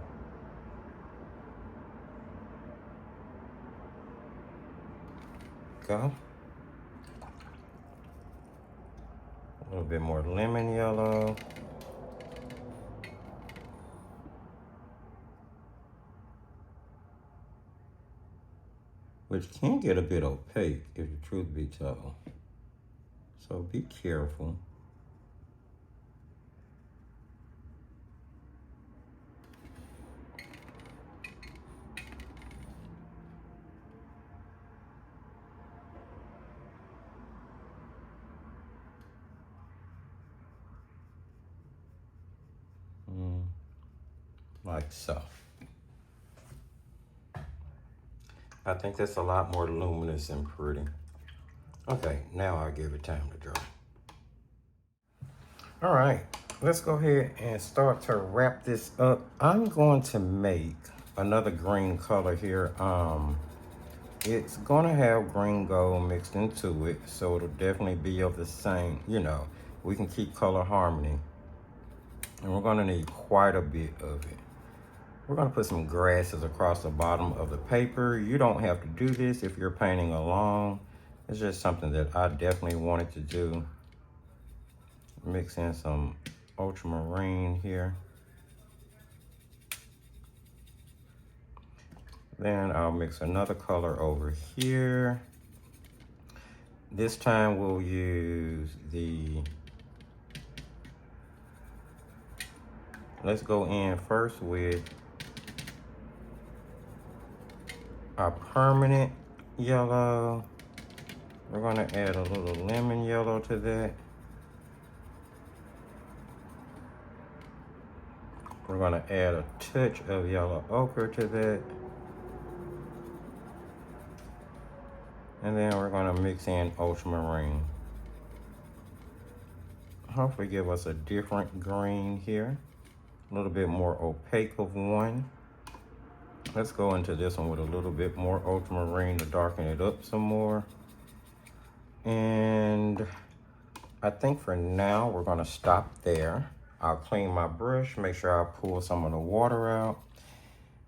Go. A little bit more lemon yellow. Which can get a bit opaque if the truth be told. So be careful. Like so. I think that's a lot more luminous and pretty. Okay, now I'll give it time to dry. All right, let's go ahead and start to wrap this up. I'm going to make another green color here. It's gonna have green gold mixed into it, so it'll definitely be of the same, you know, we can keep color harmony. And we're gonna need quite a bit of it. We're gonna put some grasses across the bottom of the paper. You don't have to do this if you're painting along. It's just something that I definitely wanted to do. Mix in some ultramarine here. Then I'll mix another color over here. This time we'll use let's go in first with our permanent yellow. We're gonna add a little lemon yellow to that. We're gonna add a touch of yellow ochre to that. And then we're gonna mix in ultramarine. Hopefully give us a different green here. A little bit more opaque of one. Let's go into this one with a little bit more ultramarine to darken it up some more. And I think for now we're gonna stop there. I'll clean my brush, make sure I pull some of the water out.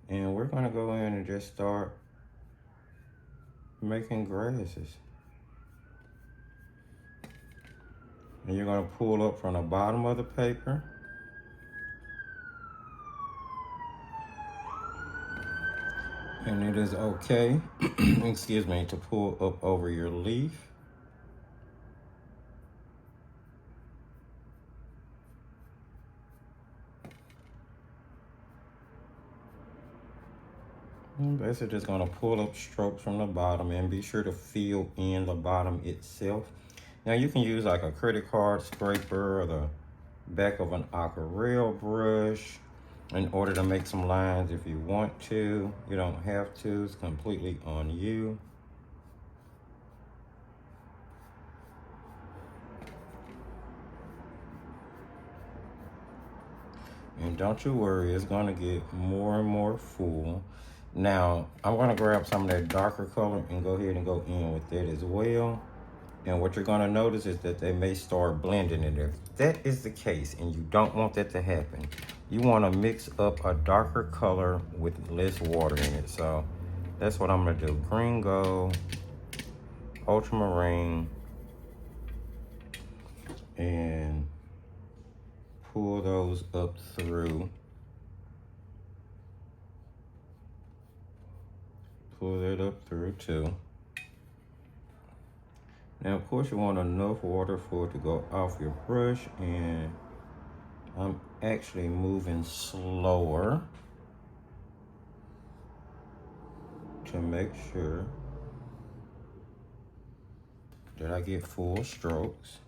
And we're gonna go in and just start making grasses. And you're gonna pull up from the bottom of the paper. And it is okay, excuse me, to pull up over your leaf. And basically just gonna pull up strokes from the bottom and be sure to fill in the bottom itself. Now you can use like a credit card scraper or the back of an aquarelle brush in order to make some lines if you want to. You don't have to, it's completely on you. And don't you worry, it's gonna get more and more full. Now, I'm gonna grab some of that darker color and go ahead and go in with that as well. And what you're gonna notice is that they may start blending in there. If that is the case, and you don't want that to happen, you wanna mix up a darker color with less water in it. So that's what I'm gonna do. Green gold, ultramarine, and pull those up through. Pull that up through too. Now, of course, you want enough water for it to go off your brush, and I'm actually moving slower to make sure that I get full strokes.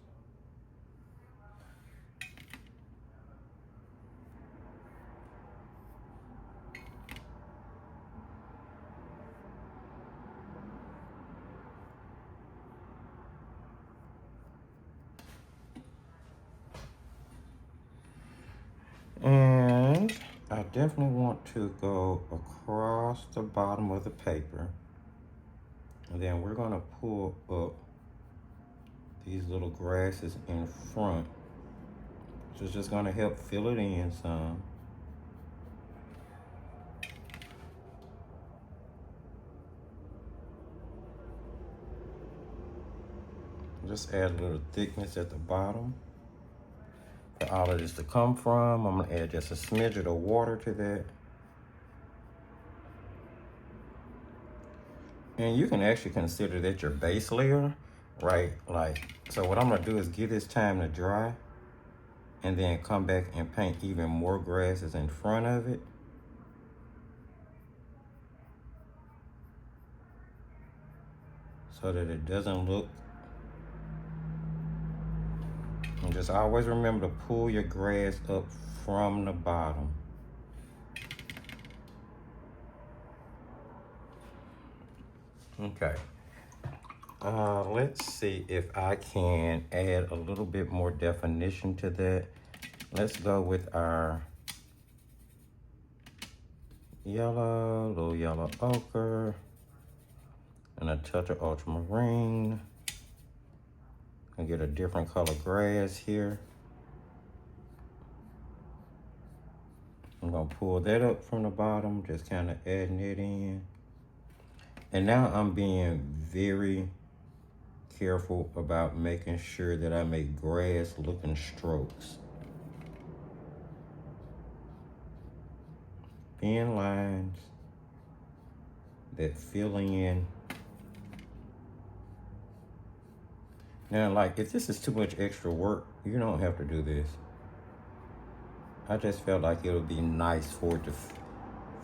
And I definitely want to go across the bottom of the paper. And then we're gonna pull up these little grasses in front, which is just gonna help fill it in some. Just add a little thickness at the bottom for all of this to come from. I'm gonna add just a smidget of water to that. And you can actually consider that your base layer, right? So what I'm gonna do is give this time to dry and then come back and paint even more grasses in front of it. So that it doesn't look. And just always remember to pull your grass up from the bottom. Okay. Let's see if I can add a little bit more definition to that. Let's go with our yellow, little yellow ochre, and a touch of ultramarine. And get a different color grass here. I'm gonna pull that up from the bottom, just kind of adding it in. And now I'm being very careful about making sure that I make grass looking strokes. Thin lines that fill in. Now, like, if this is too much extra work, you don't have to do this. I just felt like it would be nice for it to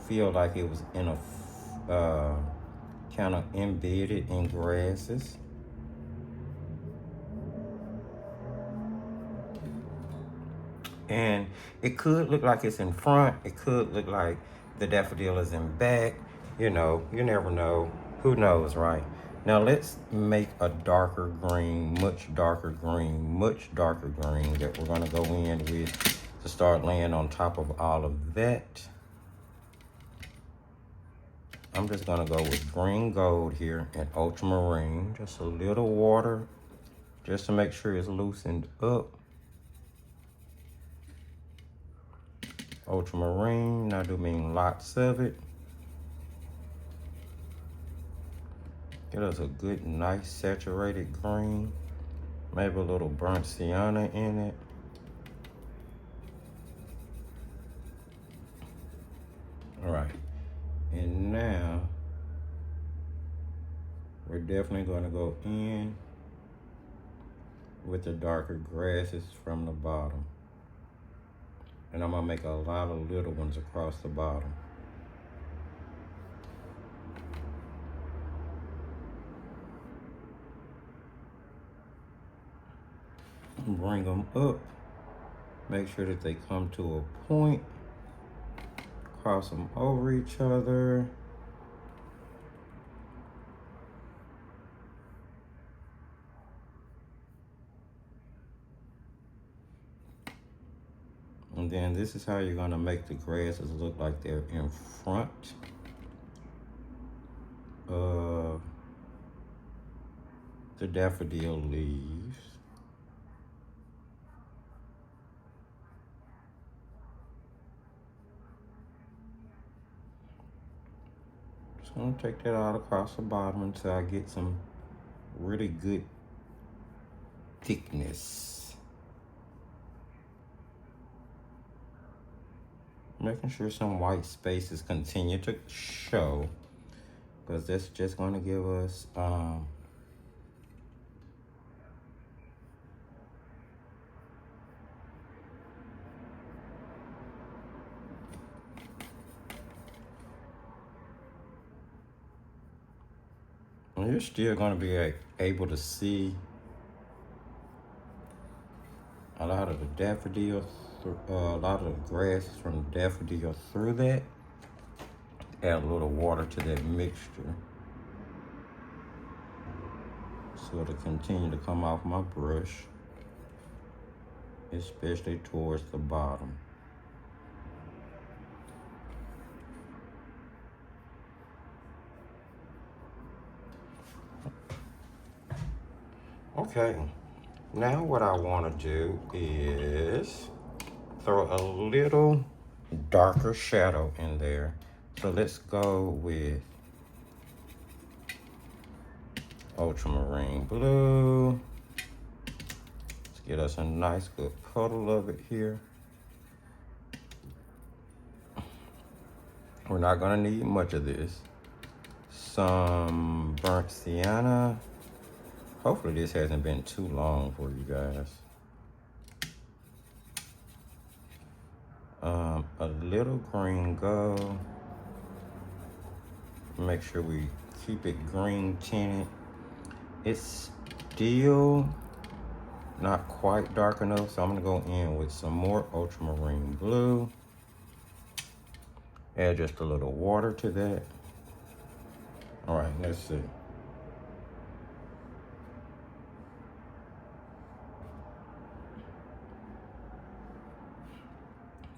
feel like it was in a kind of embedded in grasses. And it could look like it's in front. It could look like the daffodil is in back. You know, you never know. Who knows, right? Now let's make a darker green, much darker green that we're gonna go in with to start laying on top of all of that. I'm just gonna go with green gold here and ultramarine. Just a little water, just to make sure it's loosened up. Ultramarine, I do mean lots of it. Get us a good, nice, saturated green. Maybe a little burnt sienna in it. All right, and now we're definitely gonna go in with the darker grasses from the bottom. And I'm gonna make a lot of little ones across the bottom. Bring them up. Make sure that they come to a point. Cross them over each other. And then this is how you're gonna make the grasses look like they're in front of the daffodil leaves. Just gonna take that out across the bottom until I get some really good thickness. Making sure some white spaces continue to show, because that's just going to give us and you're still going to be able to see a lot of the daffodil, a lot of the grasses from the daffodil through that. Add a little water to that mixture so it'll continue to come off my brush, especially towards the bottom. Okay, now what I want to do is throw a little darker shadow in there. So let's go with ultramarine blue. Let's get us a nice good puddle of it here. We're not gonna need much of this. Some burnt sienna. Hopefully this hasn't been too long for you guys. A little green gold. Make sure we keep it green tinted. It's still not quite dark enough, so I'm gonna go in with some more ultramarine blue. Add just a little water to that. All right, let's see.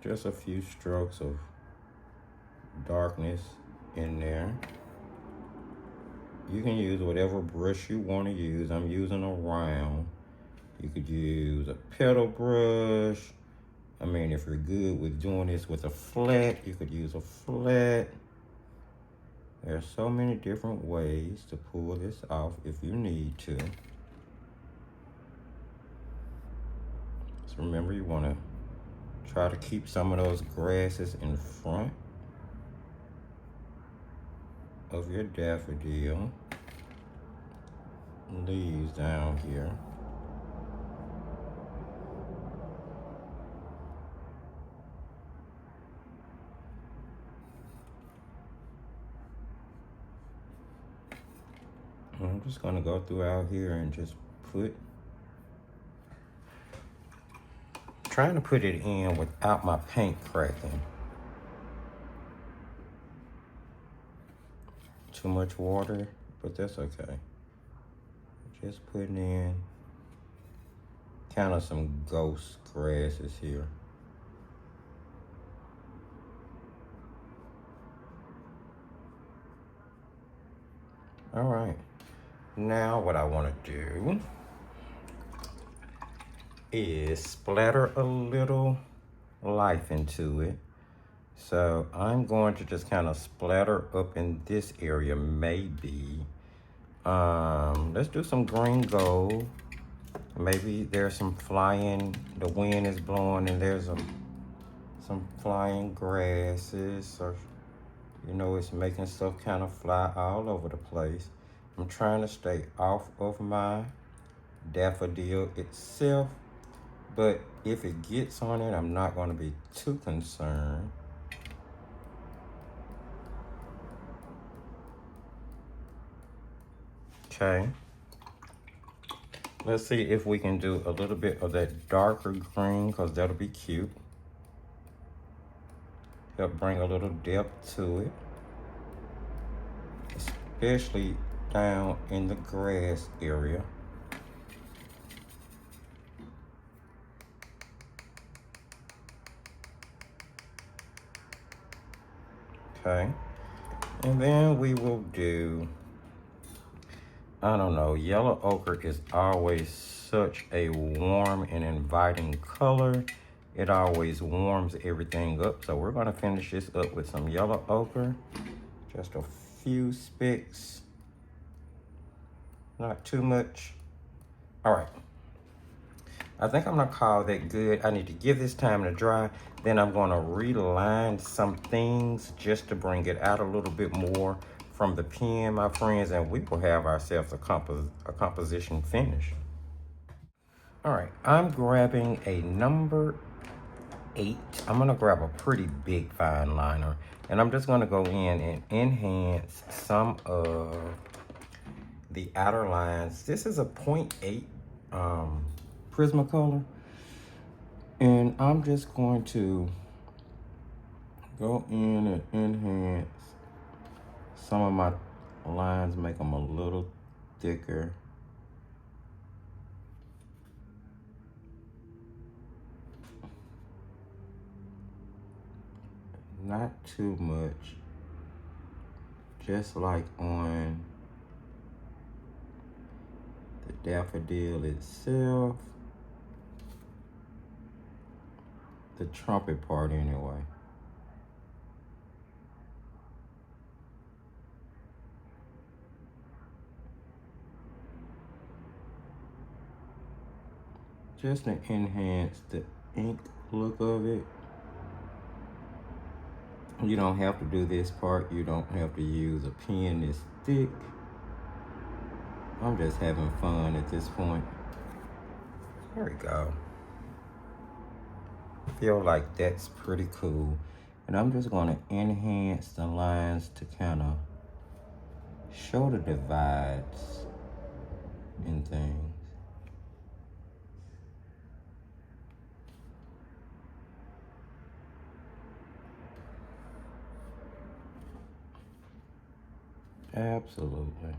Just a few strokes of darkness in there. You can use whatever brush you want to use. I'm using a round. You could use a petal brush. I mean, if you're good with doing this with a flat, you could use a flat. There are so many different ways to pull this off if you need to. So remember, you want to try to keep some of those grasses in front of your daffodil. Leaves down here. I'm just gonna go throughout here and just trying to put it in without my paint cracking. Too much water, but that's okay. Just putting in kind of some ghost grasses here. All right, now what I want to do is splatter a little life into it. So I'm going to just kind of splatter up in this area, maybe. Let's do some green gold. Maybe there's some flying, the wind is blowing and there's some flying grasses, or you know, it's making stuff kind of fly all over the place. I'm trying to stay off of my daffodil itself, but if it gets on it, I'm not going to be too concerned. Okay, let's see if we can do a little bit of that darker green, because that'll be cute. Help bring a little depth to it, especially down in the grass area. Okay, and then we will do I don't know, yellow ochre is always such a warm and inviting color. It always warms everything up. So we're gonna finish this up with some yellow ochre. Just a few spicks, not too much. All right, I think I'm gonna call that good. I need to give this time to dry. Then I'm gonna reline some things just to bring it out a little bit more from the pen, my friends, and we will have ourselves a composition finish. All right, I'm grabbing a number 8. I'm gonna grab a pretty big fine liner, and I'm just gonna go in and enhance some of the outer lines. This is a 0.8 Prismacolor, and I'm just going to go in and enhance some of my lines, make them a little thicker. Not too much, just like on the daffodil itself, the trumpet part anyway. Just to enhance the ink look of it. You don't have to do this part. You don't have to use a pen this thick. I'm just having fun at this point. There we go. Feel like that's pretty cool. And I'm just gonna enhance the lines to kind of show the divides in things. Absolutely.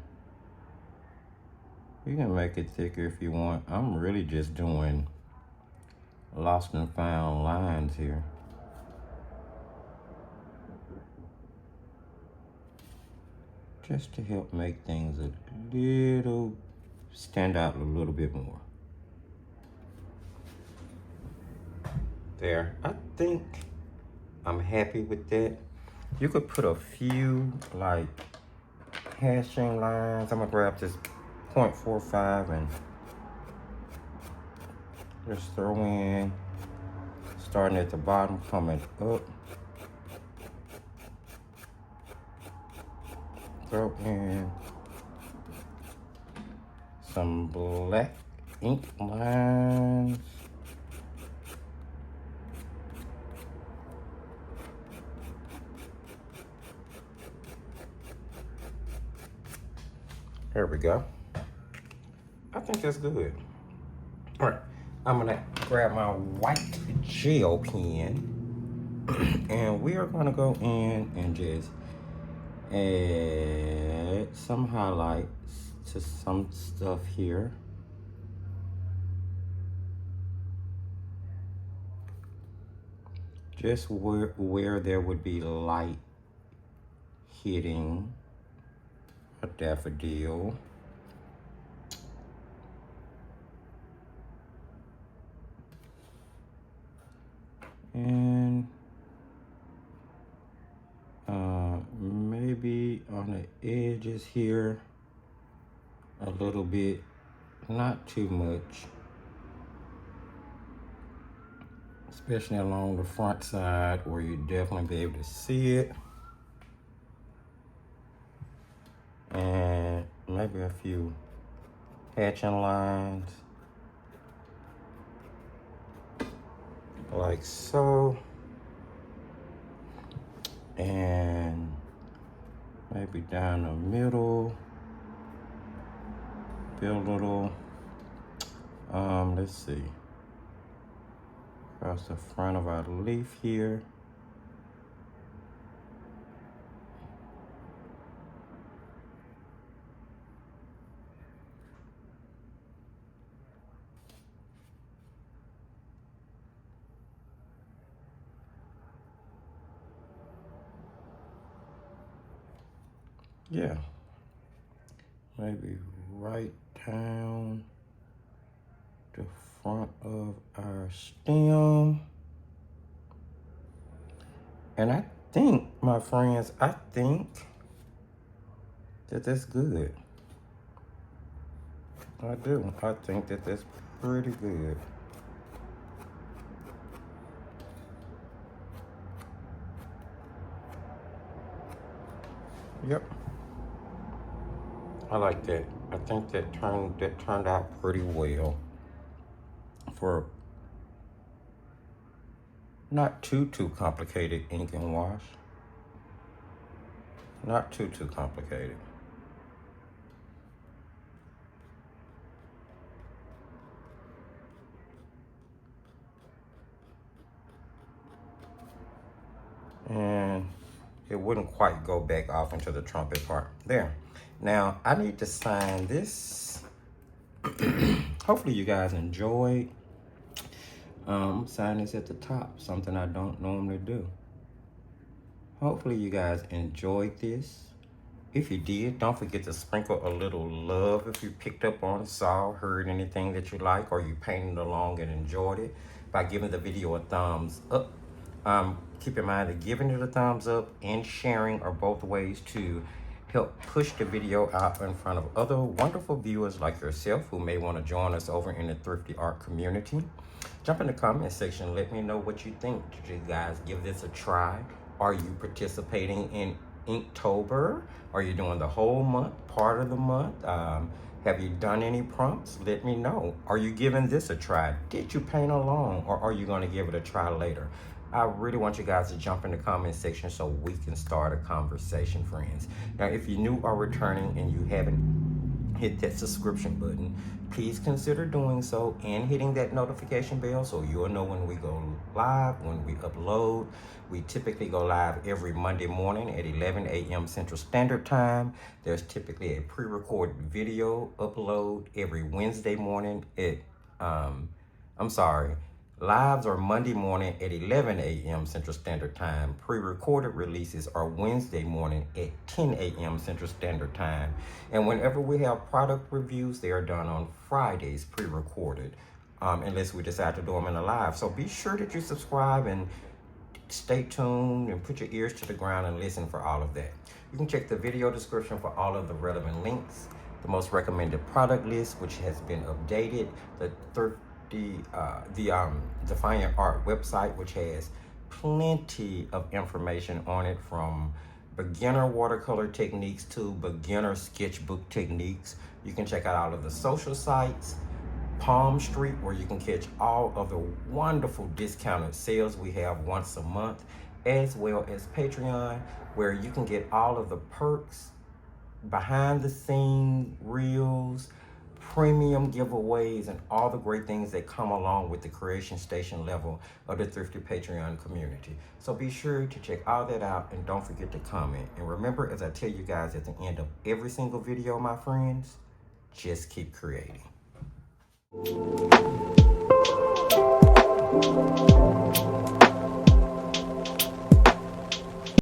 You can make it thicker if you want. I'm really just doing lost and found lines here. Just to help make things a little, stand out a little bit more. There, I think I'm happy with that. You could put a few like hashing lines. I'm gonna grab this 0.45 and just throw in, starting at the bottom, coming up. Throw in some black ink lines. There we go. I think that's good. All right, I'm gonna grab my white gel pen and we are gonna go in and just add some highlights to some stuff here. Just where there would be light hitting a daffodil. And maybe on the edges here a little bit, not too much, especially along the front side where you definitely be able to see it. And maybe a few hatching lines like so, and maybe down the middle, build a little, let's see, across the front of our leaf here. Yeah, maybe right down the front of our stem. And I think, my friends, I think that that's good. I do. I think that that's pretty good. Yep. I like that. I think that turned out pretty well for not too complicated ink and wash. Not too complicated. And it wouldn't quite go back off into the trumpet part. There. Now, I need to sign this. Hopefully you guys enjoyed. Sign this at the top, something I don't normally do. Hopefully you guys enjoyed this. If you did, don't forget to sprinkle a little love if you picked up on, saw, heard anything that you like, or you painted along and enjoyed it by giving the video a thumbs up. Keep in mind that giving it a thumbs up and sharing are both ways to help push the video out in front of other wonderful viewers like yourself who may want to join us over in the Thrifty Art community. Jump in the comment section. Let me know what you think. Did you guys give this a try? Are you participating in Inktober? Are you doing the whole month, part of the month? Have you done any prompts? Let me know. Are you giving this a try? Did you paint along, or are you going to give it a try later? I really want you guys to jump in the comment section so we can start a conversation, friends. Now, if you're new or returning and you haven't hit that subscription button, please consider doing so and hitting that notification bell so you'll know when we go live, when we upload. We typically go live every Monday morning at 11 a.m. Central Standard Time. There's typically a pre-recorded video upload every Wednesday morning at, lives are Monday morning at 11 a.m. Central Standard Time. Pre-recorded releases are Wednesday morning at 10 a.m. Central Standard Time. And whenever we have product reviews, they are done on Fridays, pre-recorded, unless we decide to do them in a live. So be sure that you subscribe and stay tuned and put your ears to the ground and listen for all of that. You can check the video description for all of the relevant links, the most recommended product list, which has been updated, the Defyantarts website, which has plenty of information on it, from beginner watercolor techniques to beginner sketchbook techniques. You can check out all of the social sites, Palm Street, where you can catch all of the wonderful discounted sales we have once a month, as well as Patreon, where you can get all of the perks, behind the scenes reels, premium giveaways, and all the great things that come along with the creation station level of the Thrifty Patreon community. So be sure to check all that out, and don't forget to comment. And remember, as I tell you guys at the end of every single video, my friends, just keep creating.